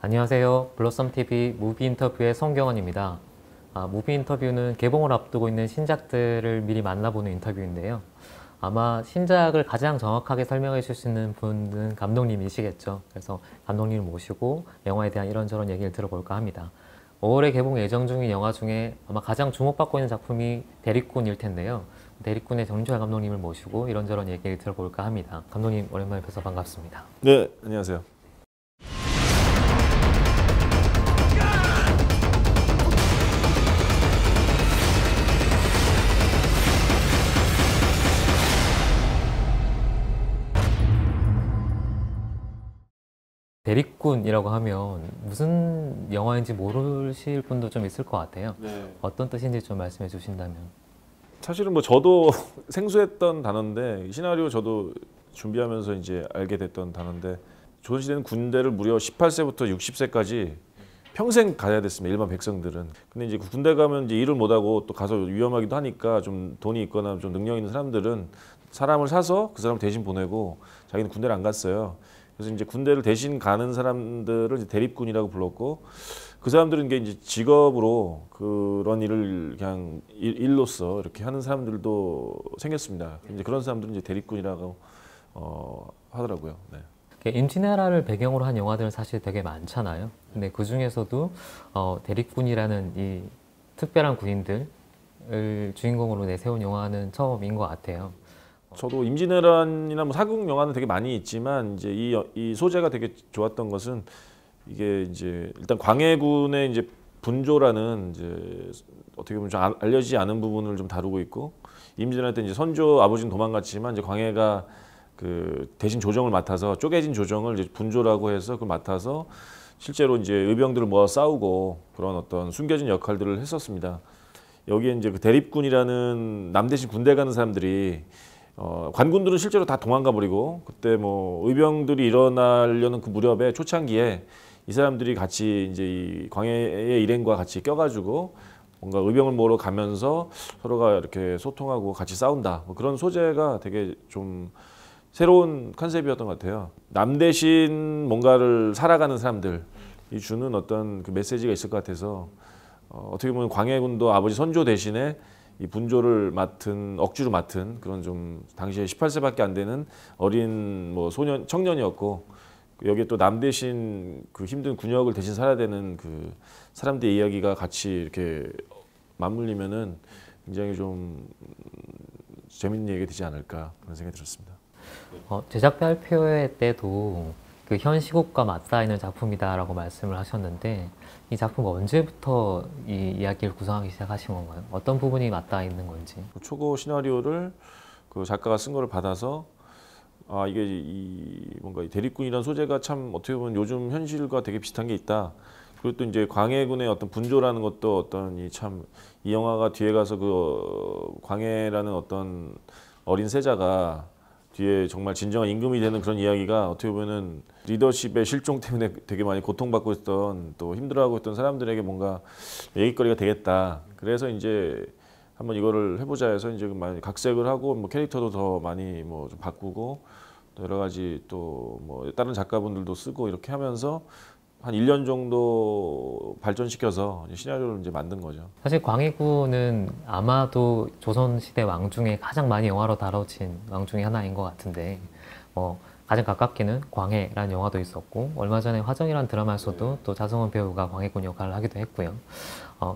안녕하세요. 블러썸TV 무비 인터뷰의 송경원입니다. 무비 인터뷰는 개봉을 앞두고 있는 신작들을 미리 만나보는 인터뷰인데요. 아마 신작을 가장 정확하게 설명해 주실 수 있는 분은 감독님이시겠죠. 그래서 감독님을 모시고 영화에 대한 이런저런 얘기를 들어볼까 합니다. 5월에 개봉 예정 중인 영화 중에 아마 가장 주목받고 있는 작품이 대립군일 텐데요. 대립군의 정주환 감독님을 모시고 이런저런 얘기를 들어볼까 합니다. 감독님 오랜만에 뵈서 반갑습니다. 네, 안녕하세요. 대립군이라고 하면 무슨 영화인지 모르실 분도 좀 있을 것 같아요. 네. 어떤 뜻인지 좀 말씀해 주신다면. 사실은 뭐 저도 생소했던 단어인데 시나리오 저도 준비하면서 이제 알게 됐던 단어인데 조선시대는 군대를 무려 18세부터 60세까지 평생 가야 됐습니다. 일반 백성들은. 근데 이제 군대 가면 이제 일을 못하고 또 가서 위험하기도 하니까 좀 돈이 있거나 좀 능력 있는 사람들은 사람을 사서 그 사람 대신 보내고 자기는 군대를 안 갔어요. 그래서 이제 군대를 대신 가는 사람들을 이제 대립군이라고 불렀고 그 사람들은 이제 직업으로 그런 일을 그냥 일로서 이렇게 하는 사람들도 생겼습니다. 이제 그런 사람들은 이제 대립군이라고 하더라고요. 네. 임진왜란을 배경으로 한 영화들은 사실 되게 많잖아요. 근데 그 중에서도 대립군이라는 이 특별한 군인들을 주인공으로 내세운 영화는 처음인 것 같아요. 저도 임진왜란이나 뭐 사극 영화는 되게 많이 있지만 이제 이 소재가 되게 좋았던 것은 이게 이제 일단 광해군의 이제 분조라는 이제 어떻게 보면 좀 알려지지 않은 부분을 좀 다루고 있고 임진왜란 때 이제 선조 아버지는 도망갔지만 이제 광해가 그 대신 조정을 맡아서 쪼개진 조정을 이제 분조라고 해서 그걸 맡아서 실제로 이제 의병들을 모아 싸우고 그런 어떤 숨겨진 역할들을 했었습니다. 여기에 이제 그 대립군이라는 남 대신 군대 가는 사람들이 관군들은 실제로 다 도망가 버리고 그때 뭐 의병들이 일어나려는 그 무렵에 초창기에 이 사람들이 같이 이제 이 광해의 일행과 같이 껴가지고 뭔가 의병을 모으러 가면서 서로가 이렇게 소통하고 같이 싸운다. 뭐 그런 소재가 되게 좀 새로운 컨셉이었던 것 같아요. 남 대신 뭔가를 살아가는 사람들이 주는 어떤 그 메시지가 있을 것 같아서 어떻게 보면 광해군도 아버지 선조 대신에 이 분조를 억지로 맡은 그런 좀 당시에 18세밖에 안 되는 어린 뭐 청년이었고 여기에 또 남 대신 그 힘든 군역을 대신 살아야 되는 그 사람들의 이야기가 같이 이렇게 맞물리면은 굉장히 좀 재밌는 얘기가 되지 않을까 그런 생각이 들었습니다. 제작 발표회 때도 그 현 시국과 맞닿아 있는 작품이다라고 말씀을 하셨는데 이 작품 언제부터 이 이야기를 구성하기 시작하신 건가요? 어떤 부분이 맞닿아 있는 건지? 초고 시나리오를 그 작가가 쓴 거를 받아서 이게 뭔가 이 대립군이라는 소재가 참 어떻게 보면 요즘 현실과 되게 비슷한 게 있다. 그리고 또 이제 광해군의 어떤 분조라는 것도 어떤 이 영화가 뒤에 가서 그 광해라는 어떤 어린 세자가 뒤에 정말 진정한 임금이 되는 그런 이야기가 어떻게 보면은 리더십의 실종 때문에 되게 많이 고통받고 있던 또 힘들어하고 있던 사람들에게 뭔가 얘기거리가 되겠다. 그래서 이제 한번 이거를 해보자 해서 이제 많이 각색을 하고 뭐 캐릭터도 더 많이 뭐 좀 바꾸고 또 여러 가지 또 뭐 다른 작가분들도 쓰고 이렇게 하면서 한 1년 정도 발전시켜서 시나리오를 이제 만든 거죠. 사실 광해군은 아마도 조선시대 왕 중에 가장 많이 영화로 다뤄진 왕 중에 하나인 것 같은데 가장 가깝게는 광해라는 영화도 있었고 얼마 전에 화정이라는 드라마에서도 또 자성은 배우가 광해군 역할을 하기도 했고요.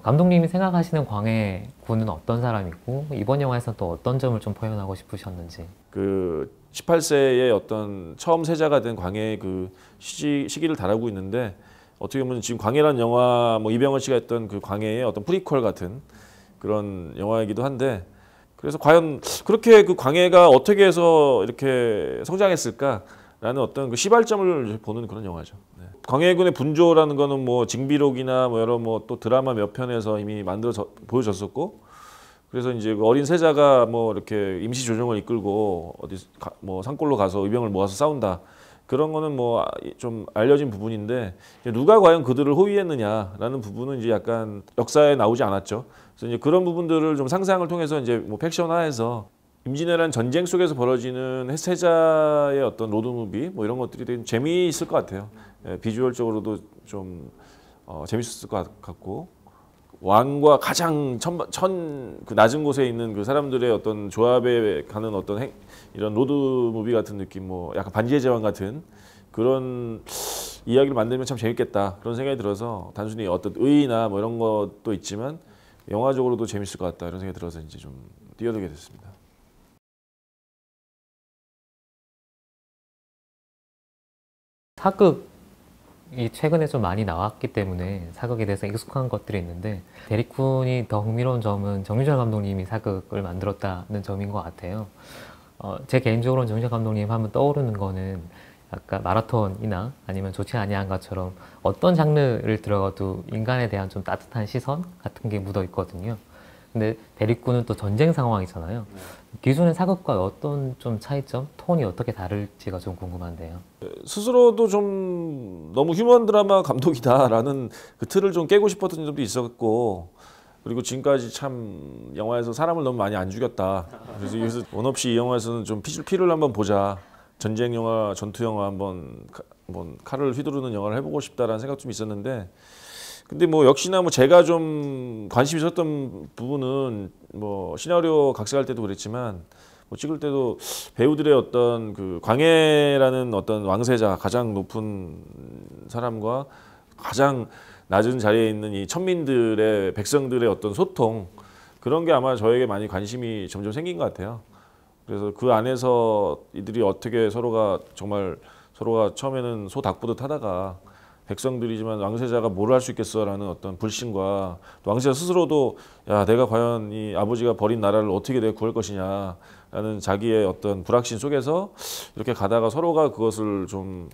감독님이 생각하시는 광해군은 어떤 사람이고 이번 영화에서는 또 어떤 점을 좀 표현하고 싶으셨는지. 그 18세의 어떤 처음 세자가 된 광해의 그 시기를 다루고 있는데 어떻게 보면 지금 광해라는 영화 뭐 이병헌 씨가 했던 그 광해의 어떤 프리퀄 같은 그런 영화이기도 한데 그래서 과연 그렇게 그 광해가 어떻게 해서 이렇게 성장했을까라는 어떤 그 시발점을 보는 그런 영화죠. 네. 광해군의 분조라는 거는 뭐 징비록이나 뭐 여러 뭐 또 드라마 몇 편에서 이미 보여졌었고 그래서 이제 그 어린 세자가 뭐 이렇게 임시 조정을 이끌고 뭐 산골로 가서 의병을 모아서 싸운다. 그런 거는 뭐 좀 알려진 부분인데 누가 과연 그들을 호위했느냐라는 부분은 이제 약간 역사에 나오지 않았죠. 그래서 이제 그런 부분들을 좀 상상을 통해서 이제 뭐 팩션화해서 임진왜란 전쟁 속에서 벌어지는 해세자의 어떤 로드무비 뭐 이런 것들이 되게 재미있을 것 같아요. 예, 비주얼적으로도 좀 재밌었을 것 같고 왕과 가장 그 낮은 곳에 있는 그 사람들의 어떤 조합에 가는 어떤 이런 로드무비 같은 느낌, 뭐 약간 반지의 제왕 같은 그런 이야기를 만들면 참 재밌겠다 그런 생각이 들어서 단순히 어떤 의의나 뭐 이런 것도 있지만 영화적으로도 재밌을 것 같다 이런 생각이 들어서 이제 좀 뛰어들게 됐습니다. 사극이 최근에 좀 많이 나왔기 때문에 사극에 대해서 익숙한 것들이 있는데 대리쿤이 더 흥미로운 점은 정유재 감독님이 사극을 만들었다는 점인 것 같아요. 제 개인적으로는 정유재 감독님 하면 떠오르는 거는 약간 마라톤이나 아니면 좋지 아니한가처럼 어떤 장르를 들어가도 인간에 대한 좀 따뜻한 시선 같은 게 묻어 있거든요. 근데 대리꾼은 또 전쟁 상황이잖아요. 기존의 사극과 어떤 좀 차이점, 톤이 어떻게 다를지가 좀 궁금한데요. 스스로도 좀 너무 휴먼 드라마 감독이다라는 그 틀을 좀 깨고 싶었던 점도 있었고 그리고 지금까지 참 영화에서 사람을 너무 많이 안 죽였다. 그래서 원 없이 이 영화에서는 좀 피를 한번 보자. 전쟁 영화, 전투 영화 한번 칼을 휘두르는 영화를 해보고 싶다라는 생각 좀 있었는데 근데 뭐 역시나 뭐 제가 좀 관심 있었던 부분은 뭐 시나리오 각색할 때도 그랬지만 뭐 찍을 때도 배우들의 어떤 그 광해라는 어떤 왕세자 가장 높은 사람과 가장 낮은 자리에 있는 이 천민들의 백성들의 어떤 소통 그런 게 아마 저에게 많이 관심이 점점 생긴 것 같아요. 그래서 그 안에서 이들이 어떻게 서로가 처음에는 소 닭보듯 하다가 백성들이지만 왕세자가 뭘 할 수 있겠어라는 어떤 불신과 또 왕세자 스스로도 야 내가 과연 이 아버지가 버린 나라를 어떻게 내가 구할 것이냐라는 자기의 어떤 불확신 속에서 이렇게 가다가 서로가 그것을 좀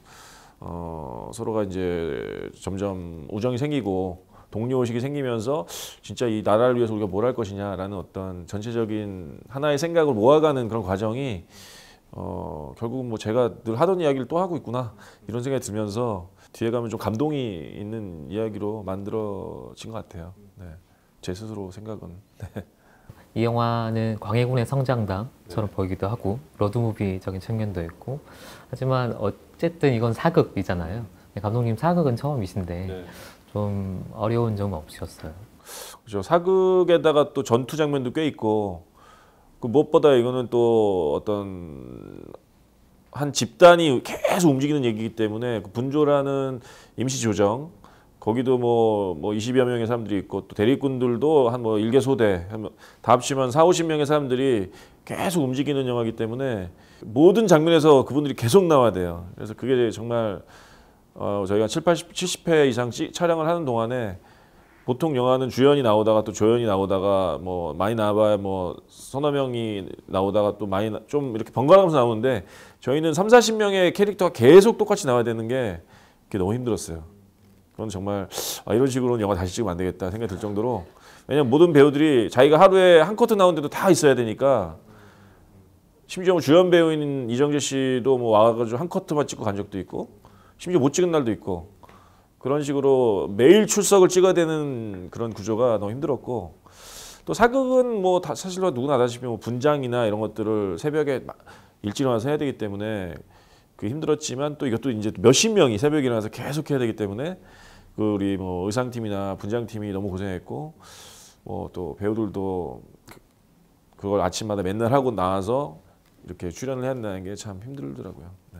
서로가 이제 점점 우정이 생기고 동료의식이 생기면서 진짜 이 나라를 위해서 우리가 뭘 할 것이냐라는 어떤 전체적인 하나의 생각을 모아가는 그런 과정이 결국은 뭐 제가 늘 하던 이야기를 또 하고 있구나 이런 생각이 들면서 뒤에 가면 좀 감동이 있는 이야기로 만들어진 것 같아요. 네. 제 스스로 생각은. 네. 이 영화는 광해군의 성장담처럼 보이기도 하고 로드무비적인 측면도 있고 하지만 어쨌든 이건 사극이잖아요. 감독님 사극은 처음이신데 좀 어려운 점은 없으셨어요? 그렇죠. 사극에다가 또 전투 장면도 꽤 있고 그 무엇보다 이거는 또 어떤 한 집단이 계속 움직이는 얘기이기 때문에 그 분조라는 임시 조정 거기도 뭐 20여 명의 사람들이 있고 또 대리꾼들도 한 뭐 1개 소대 다 합치면 40~50명의 사람들이 계속 움직이는 영화이기 때문에 모든 장면에서 그분들이 계속 나와야 돼요. 그래서 그게 정말 저희가 70회 이상 촬영을 하는 동안에 보통 영화는 주연이 나오다가 또 조연이 나오다가 뭐 많이 나와봐야 뭐 서너 명이 나오다가 또 많이 좀 이렇게 번갈아가면서 나오는데 저희는 30~40명의 캐릭터가 계속 똑같이 나와야 되는 게 그게 너무 힘들었어요. 그건 정말 이런 식으로는 영화 다시 찍으면 안 되겠다 생각이 들 정도로 왜냐면 모든 배우들이 자기가 하루에 한 커트 나오는데도 다 있어야 되니까 심지어 뭐 주연 배우인 이정재 씨도 뭐 와가지고 한 커트만 찍고 간 적도 있고 심지어 못 찍은 날도 있고 그런 식으로 매일 출석을 찍어야 되는 그런 구조가 너무 힘들었고 또 사극은 뭐 사실 누구나 아다시피 뭐 분장이나 이런 것들을 새벽에 일찍 일어나서 해야 되기 때문에 그 힘들었지만 또 이것도 이제 몇십 명이 새벽에 일어나서 계속 해야 되기 때문에 그 우리 뭐 의상팀이나 분장팀이 너무 고생했고 뭐 또 배우들도 그걸 아침마다 맨날 하고 나와서 이렇게 출연을 해야 한다는 게 참 힘들더라고요. 네.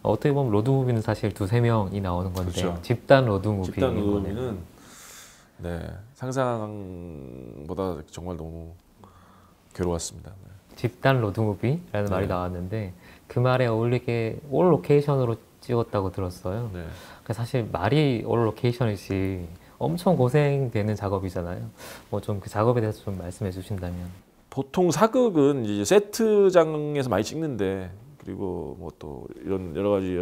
어떻게 보면 로드무비는 사실 2~3명이 나오는 건데 그렇죠. 집단 로드무비인 집단 거네요. 로드무비는 네, 상상보다 정말 너무 괴로웠습니다. 네. 집단 로드무비라는 말이 나왔는데 그 말에 어울리게 올 로케이션으로 찍었다고 들었어요. 네. 사실 말이 올 로케이션이지 엄청 고생되는 작업이잖아요. 뭐 좀 그 작업에 대해서 좀 말씀해 주신다면. 보통 사극은 이제 세트장에서 많이 찍는데 그리고 뭐 또 이런 여러 가지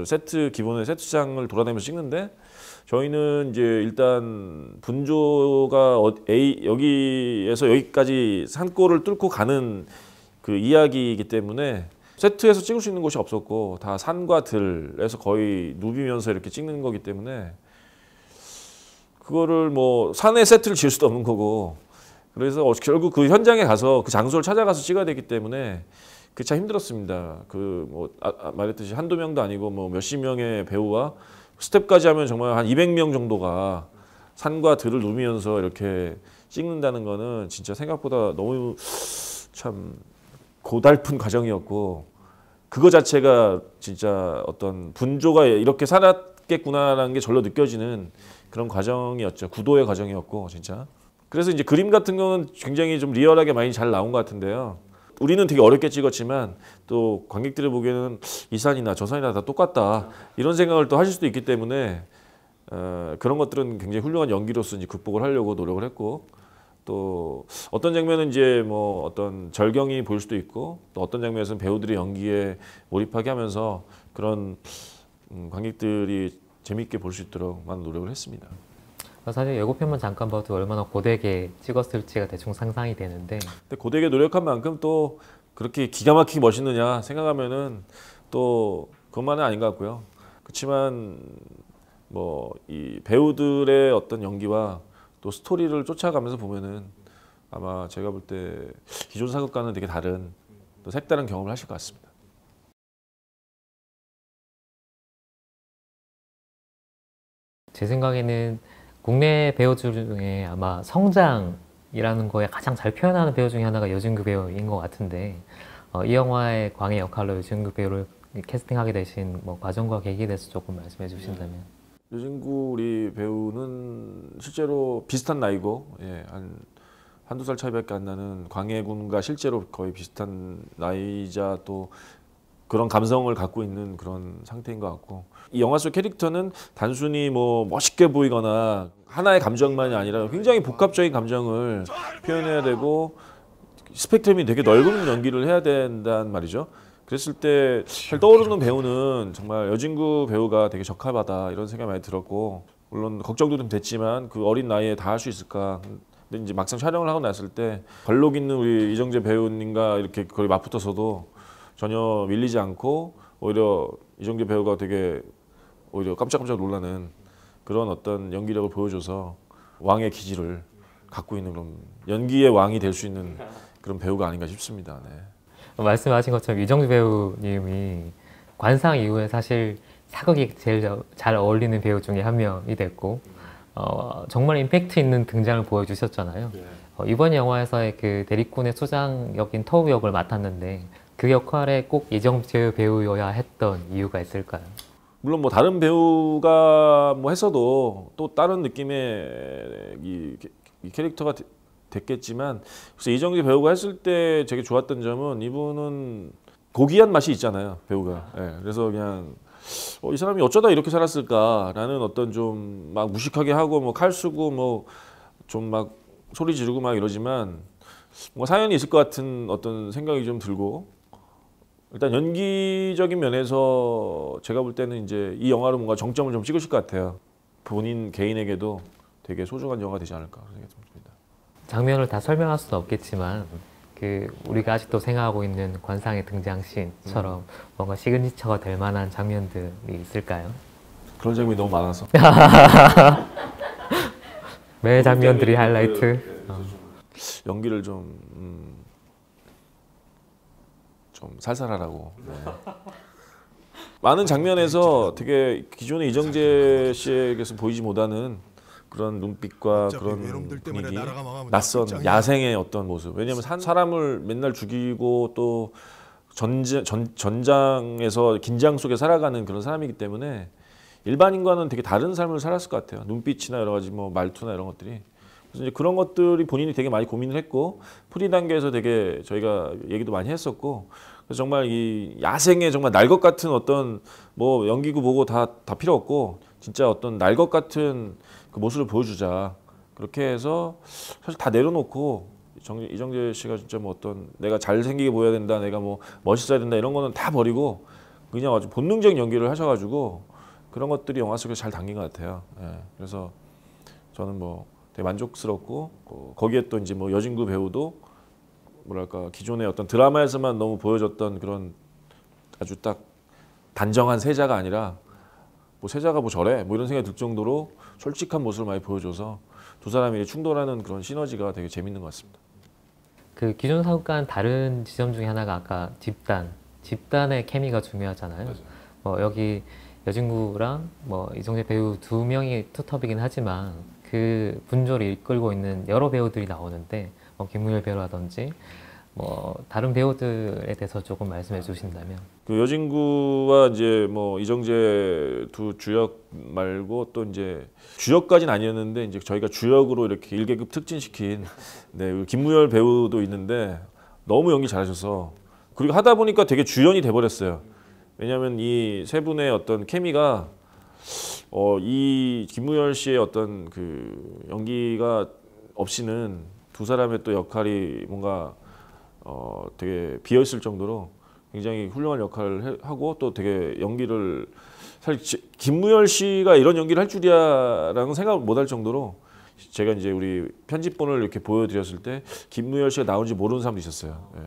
기본의 세트장을 돌아다니면서 찍는데 저희는 이제 일단 분조가 여기에서 여기까지 산골을 뚫고 가는 그 이야기이기 때문에 세트에서 찍을 수 있는 곳이 없었고 다 산과 들에서 거의 누비면서 이렇게 찍는 거기 때문에 그거를 뭐 산에 세트를 지을 수도 없는 거고 그래서 결국 그 현장에 가서 그 장소를 찾아가서 찍어야 되기 때문에 그 참 힘들었습니다. 말했듯이 한두 명도 아니고 뭐 몇십 명의 배우와 스텝까지 하면 정말 한 200명 정도가 산과 들을 누비면서 이렇게 찍는다는 거는 진짜 생각보다 너무 참 고달픈 과정이었고, 그거 자체가 진짜 어떤 분조가 이렇게 살았겠구나라는 게 절로 느껴지는 그런 과정이었죠. 구도의 과정이었고 진짜. 그래서 이제 그림 같은 거는 굉장히 좀 리얼하게 많이 잘 나온 것 같은데요. 우리는 되게 어렵게 찍었지만 또 관객들이 보기에는 이 산이나 저 산이나 다 똑같다 이런 생각을 또 하실 수도 있기 때문에 그런 것들은 굉장히 훌륭한 연기로서 이제 극복을 하려고 노력을 했고, 또 어떤 장면은 이제 뭐 어떤 절경이 보일 수도 있고, 또 어떤 장면에서는 배우들이 연기에 몰입하게 하면서 그런 관객들이 재밌게 볼 수 있도록 많은 노력을 했습니다. 사실 예고편만 잠깐 봐도 얼마나 고되게 찍었을지가 대충 상상이 되는데, 근데 고되게 노력한 만큼 또 그렇게 기가 막히게 멋있느냐 생각하면은 또 그것만은 아닌 것 같고요. 그렇지만 뭐 이 배우들의 어떤 연기와 또 스토리를 쫓아가면서 보면은 아마 제가 볼 때 기존 사극과는 되게 다른 또 색다른 경험을 하실 것 같습니다. 제 생각에는 국내 배우들 중에 아마 성장이라는 거에 가장 잘 표현하는 배우 중에 하나가 여진구 배우인 것 같은데, 이 영화의 광의 역할로 여진구 배우를 캐스팅하게 되신 뭐 과정과 계기에 대해서 조금 말씀해 주신다면. 여진구 우리 배우는 실제로 비슷한 나이고, 예, 한두 살 차이밖에 안 나는 광해군과 실제로 거의 비슷한 나이자 또 그런 감성을 갖고 있는 그런 상태인 것 같고, 이 영화 속 캐릭터는 단순히 뭐 멋있게 보이거나 하나의 감정만이 아니라 굉장히 복합적인 감정을 표현해야 되고 스펙트럼이 되게 넓은 연기를 해야 된다는 말이죠. 그랬을 때 떠오르는 배우는 정말 여진구 배우가 되게 적합하다 이런 생각이 많이 들었고, 물론 걱정도 좀 됐지만 그 어린 나이에 다 할 수 있을까. 근데 이제 막상 촬영을 하고 났을 때 관록 있는 우리 이정재 배우님과 이렇게 거의 맞붙어서도 전혀 밀리지 않고 오히려 이정재 배우가 되게 오히려 깜짝깜짝 놀라는 그런 어떤 연기력을 보여줘서 왕의 기질을 갖고 있는 그런 연기의 왕이 될 수 있는 그런 배우가 아닌가 싶습니다. 네. 말씀하신 것처럼 이정재 배우님이 관상 이후에 사실 사극이 제일 잘 어울리는 배우 중에 한 명이 됐고, 정말 임팩트 있는 등장을 보여주셨잖아요. 이번 영화에서의 그 대리꾼의 수장 역인 터우 역을 맡았는데 그 역할에 꼭 이정재 배우여야 했던 이유가 있을까요? 물론 뭐 다른 배우가 뭐 했어도 또 다른 느낌의 이 캐릭터가 됐겠지만, 그래서 이정재 배우가 했을 때 되게 좋았던 점은 이분은 고귀한 맛이 있잖아요, 배우가. 예, 그래서 그냥 이 사람이 어쩌다 이렇게 살았을까라는 어떤 좀 막 무식하게 하고 뭐 칼 쓰고 뭐 좀 막 소리 지르고 막 이러지만 뭐 사연이 있을 것 같은 어떤 생각이 좀 들고, 일단 연기적인 면에서 제가 볼 때는 이제 이 영화로 뭔가 정점을 좀 찍으실 것 같아요. 본인 개인에게도 되게 소중한 영화가 되지 않을까 그런 생각이 듭니다. 장면을 다 설명할 수는 없겠지만 우리가 아직도 생각하고 있는 관상의 등장씬처럼 뭔가 시그니처가 될 만한 장면들이 있을까요? 그런 장면이 너무 많아서 매 장면들이 하이라이트. 연기를 좀 살살하라고. 네. 많은 장면에서 되게 기존의 이정재 씨에게서 보이지 못하는 그런 눈빛과 그런 분위기, 낯선 야생의 어떤 모습. 왜냐하면 사람을 맨날 죽이고 또 전장에서 긴장 속에 살아가는 그런 사람이기 때문에 일반인과는 되게 다른 삶을 살았을 것 같아요. 눈빛이나 여러 가지 뭐 말투나 이런 것들이. 그래서 이제 그런 것들이 본인이 되게 많이 고민을 했고, 프리 단계에서 되게 저희가 얘기도 많이 했었고, 그래서 정말 이 야생의 정말 날 것 같은 어떤 뭐 연기고 뭐고 다 필요 없고 진짜 어떤 날 것 같은 그 모습을 보여주자. 그렇게 해서 사실 다 내려놓고 이정재 씨가 진짜 뭐 어떤 내가 잘생기게 보여야 된다, 내가 뭐 멋있어야 된다 이런 거는 다 버리고 그냥 아주 본능적인 연기를 하셔가지고 그런 것들이 영화 속에서 잘 담긴 것 같아요. 예, 그래서 저는 뭐 되게 만족스럽고, 거기에 또 이제 뭐 여진구 배우도 뭐랄까 기존의 어떤 드라마에서만 너무 보여줬던 그런 아주 딱 단정한 세자가 아니라 뭐 세자가 뭐 저래 뭐 이런 생각이 들 정도로 솔직한 모습을 많이 보여줘서 두 사람이 충돌하는 그런 시너지가 되게 재밌는 것 같습니다. 그 기존 사극과는 다른 지점 중에 하나가 아까 집단의 케미가 중요하잖아요. 여기 여진구랑 이정재 배우 두 명이 투톱이긴 하지만 그 분조를 이끌고 있는 여러 배우들이 나오는데 김무열 배우라든지 다른 배우들에 대해서 조금 말씀해 주신다면. 그 여진구와 이제 이정재 두 주역 말고 또 이제 주역까지는 아니었는데 이제 저희가 주역으로 이렇게 1계급 특진시킨 김무열 배우도 있는데 너무 연기 잘하셔서 그리고 하다 보니까 되게 주연이 돼버렸어요. 왜냐하면 이 세 분의 어떤 케미가 이 김무열 씨의 어떤 그 연기가 없이는 두 사람의 또 역할이 뭔가 되게 비어있을 정도로 굉장히 훌륭한 역할을 하고 또 되게 연기를 사실 김무열 씨가 이런 연기를 할 줄이야라는 생각을 못 할 정도로 제가 이제 우리 편집본을 이렇게 보여드렸을 때 김무열 씨가 나온지 모르는 사람도 있었어요. 예.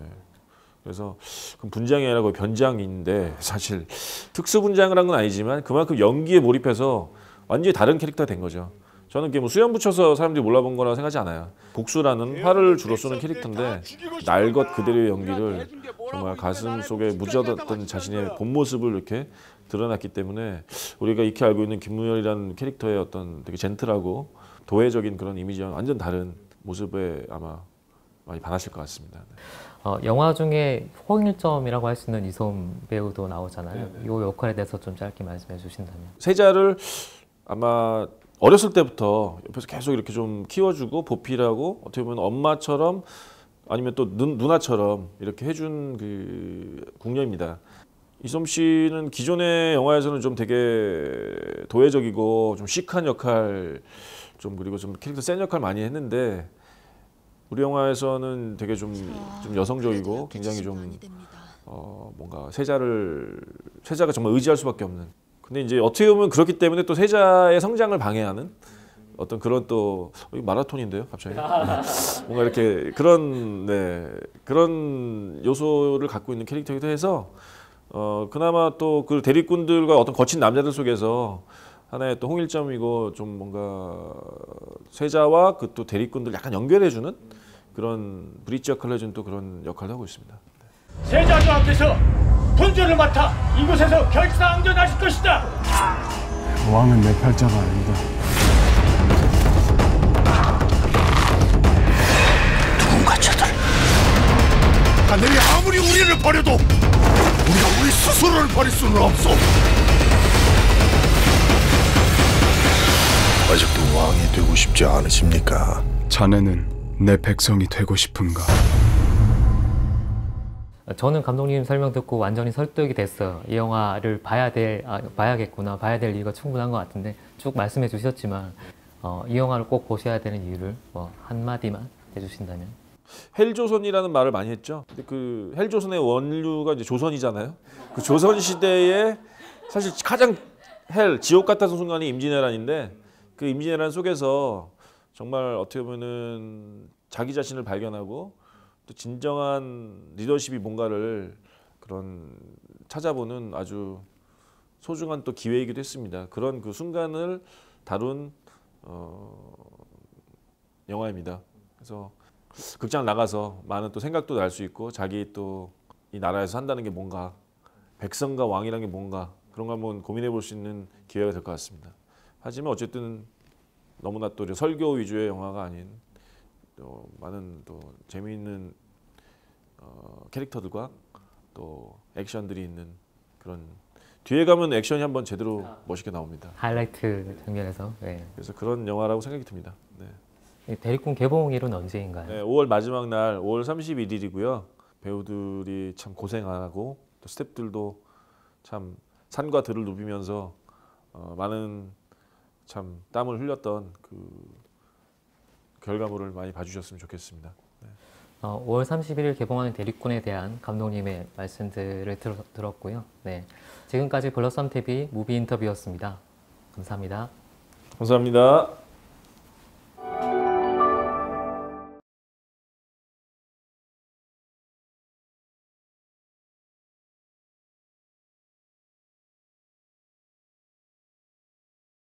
그래서 그럼 분장이 아니라 거의 변장인데 사실 특수 분장을 한 건 아니지만 그만큼 연기에 몰입해서 완전히 다른 캐릭터가 된 거죠. 저는 그게 수염 붙여서 사람들이 몰라본 거라고 생각하지 않아요. 복수라는 활을 주로 쓰는 캐릭터인데 날 것 그대로의 연기를 정말 가슴 속에 묻어뒀던 자신의 본 모습을 이렇게 드러났기 때문에 우리가 익히 알고 있는 김무열이라는 캐릭터의 어떤 되게 젠틀하고 도회적인 그런 이미지와 완전 다른 모습에 아마 많이 반하실 것 같습니다. 영화 중에 홍일점이라고 할 수 있는 이솜 배우도 나오잖아요. 이 역할에 대해서 좀 짧게 말씀해 주신다면. 세자를 아마 어렸을 때부터 옆에서 계속 이렇게 좀 키워주고 보필하고 어떻게 보면 엄마처럼 아니면 또 누나처럼 이렇게 해준 그 궁녀입니다. 이솜 씨는 기존의 영화에서는 좀 되게 도회적이고 좀 시크한 역할 좀 그리고 좀 캐릭터 센 역할 많이 했는데 우리 영화에서는 되게 좀 여성적이고 굉장히 좀 뭔가 세자가 정말 의지할 수밖에 없는. 근데 이제 어떻게 보면 그렇기 때문에 또 세자의 성장을 방해하는 어떤 그런 또 마라톤인데요, 갑자기 뭔가 이렇게 그런 요소를 갖고 있는 캐릭터이기도 해서 그나마 또 그 대리꾼들과 어떤 거친 남자들 속에서 하나의 또 홍일점이고 좀 뭔가 세자와 그 또 대리꾼들 약간 연결해주는 그런 브릿지 역할을 해준 또 그런 역할을 하고 있습니다. 세자주왕께서 분주를 맡아 이곳에서 결사항전하실 것이다. 왕은 내 팔자가 아니다. 누군가 저들 하늘이 아무리 우리를 버려도 우리가 우리 스스로를 버릴 수는 없소. 아직도 왕이 되고 싶지 않으십니까? 자네는 내 백성이 되고 싶은가? 저는 감독님 설명 듣고 완전히 설득이 됐어요. 이 영화를 봐야겠구나, 봐야 될 이유가 충분한 것 같은데 쭉 말씀해 주셨지만 이 영화를 꼭 보셔야 되는 이유를 한마디만 해주신다면. 헬조선이라는 말을 많이 했죠. 근데 그 헬조선의 원류가 이제 조선이잖아요. 그 조선 시대에 사실 가장 지옥 같았던 순간이 임진왜란인데 그 임진왜란 속에서 정말 어떻게 보면은 자기 자신을 발견하고 또 진정한 리더십이 뭔가를 그런 찾아보는 아주 소중한 또 기회이기도 했습니다. 그런 그 순간을 다룬 영화입니다. 그래서 극장 나가서 많은 또 생각도 날 수 있고 자기 또 이 나라에서 산다는 게 뭔가 백성과 왕이라는 게 뭔가 그런 거 한번 고민해 볼 수 있는 기회가 될 것 같습니다. 하지만 어쨌든 너무나 또 설교 위주의 영화가 아닌 또 많은 또 재미있는 캐릭터들과 또 액션들이 있는 그런 뒤에 가면 액션이 한번 제대로 멋있게 나옵니다. 하이라이트 장면에서. 네. 그래서 그런 영화라고 생각이 듭니다. 네. 대리꾼 개봉일은 언제인가요? 네, 5월 마지막 날 5월 31일이고요. 배우들이 참 고생하고 또 스태프들도 참 산과 들을 누비면서 많은 참 땀을 흘렸던 그 결과물을 많이 봐주셨으면 좋겠습니다. 네. 5월 31일 개봉하는 대리꾼에 대한 감독님의 말씀들을 들었고요. 네, 지금까지 블러썸TV 무비 인터뷰였습니다. 감사합니다. 감사합니다.